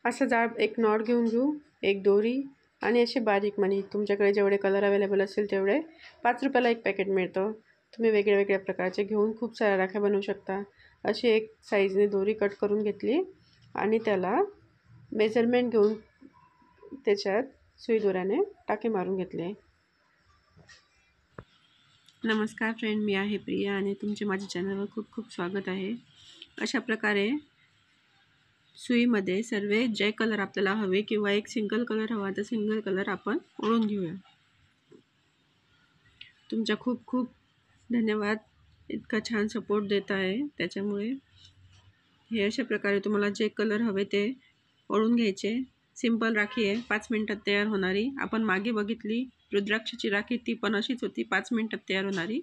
असं जाड एक नॉट घेऊन घेऊ, एक दोरी आणि असे बारीक मणी. तुमच्याकडे जेवढे कलर अवेलेबल असेल तेवढे. 5 रुपयाला एक पॅकेट मिळतं. तुम्ही वेगळ्या वेगळ्या प्रकारचे घेऊन खूप साऱ्या राख्या बनवू शकता. अशी एक साईजने दोरी कट करून घेतली आणि त्याला मेजरमेंट घेऊन त्याच्यात सुई दोऱ्याने टाके मारून घेतले. नमस्कार फ्रेंड, मी आहे प्रिया आणि तुमचे माझ्या चॅनलवर खूप खूप स्वागत आहे. अशा प्रकारे सुईमध्ये सर्व जे कलर आपल्याला हवे किंवा एक सिंगल कलर हवा तर सिंगल कलर आपण ओढून घेऊया. तुमचा खूप खूप धन्यवाद, इतका छान सपोर्ट देत आहे. त्याच्यामुळे हे अशा प्रकारे तुम्हाला जे कलर हवे ते ओढून घ्यायचे. सिंपल राखी आहे, 5 मिनिटात तयार होणारी. आपण मागे बघितली रुद्राक्षाची राखी, ती पण अशीच होती, 5 मिनिटात तयार होणारी.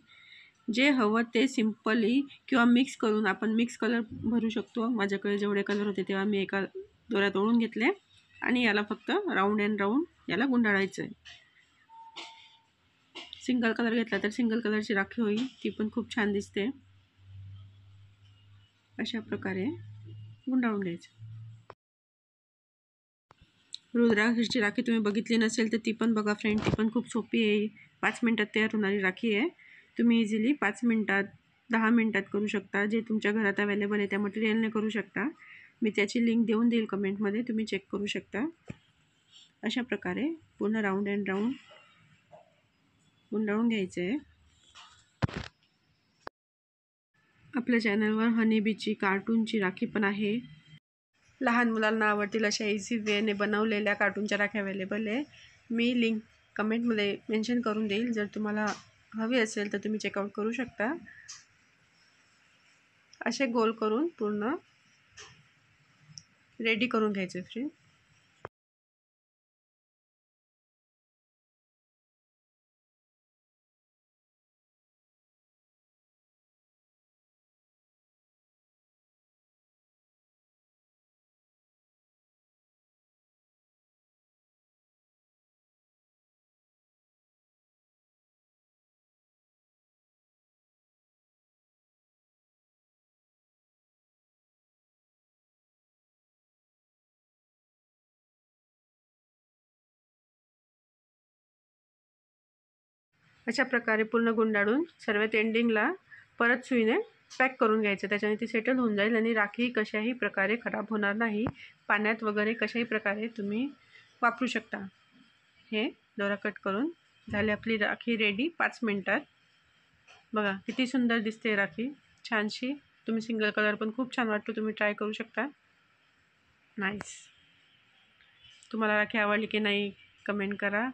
जे हवं ते सिंपली किंवा मिक्स करून आपण मिक्स कलर भरू शकतो. माझ्याकडे जेवढे कलर होते तेव्हा मी एका दोऱ्यात ओढून घेतले आणि याला फक्त राऊंड अँड राऊंड याला गुंडाळायचं आहे. सिंगल कलर घेतला तर सिंगल कलरची राखी होईल, ती पण खूप छान दिसते. अशा प्रकारे गुंडाळून घ्यायचं. रुद्राक्षाची राखी तुम्ही बघितली नसेल तर ती पण बघा फ्रेंड, ती पण खूप सोपी आहे. 5 मिनिटात तयार होणारी राखी आहे. तुम्ही इझिली 5 मिनिटात 10 मिनिटात करू शकता. जे तुमच्या घरात अवेलेबल आहे त्या मटेरियलने करू शकता. मी त्याची लिंक देऊन देईल कमेंटमध्ये, तुम्ही चेक करू शकता. अशा प्रकारे पूर्ण राऊंड अँड राऊंड गुंडाळून घ्यायचे आहे. आपल्या चॅनलवर हनीबीची कार्टूनची राखी पण आहे. लहान मुलांना आवडतील अशा इझी वेने बनवलेल्या कार्टूनच्या राख्या अवेलेबल आहे. मी लिंक कमेंटमध्ये मेन्शन करून देईल. जर तुम्हाला हवी असेल तर तुम्ही चेकआउट करू शकता. असे गोल करून पूर्ण रेडी करून घ्यायचे फ्रेंड. अशा प्रकारे पूर्ण गुंडाळून सर्वात एंडिंगला परत सुईने पॅक करून घ्यायचं. त्याच्याने ती सेटल होऊन जाईल आणि राखी कशाही प्रकारे खराब होणार नाही. पाण्यात वगैरे कशाही प्रकारे तुम्ही वापरू शकता. हे दोरा कट करून झाली आपली राखी रेडी 5 मिनिटात. बघा किती सुंदर दिसते राखी, छानशी. तुम्ही सिंगल कलर पण खूप छान वाटतो, तुम्ही ट्राय करू शकता. नाईस. तुम्हाला राखी आवडली की नाही कमेंट करा.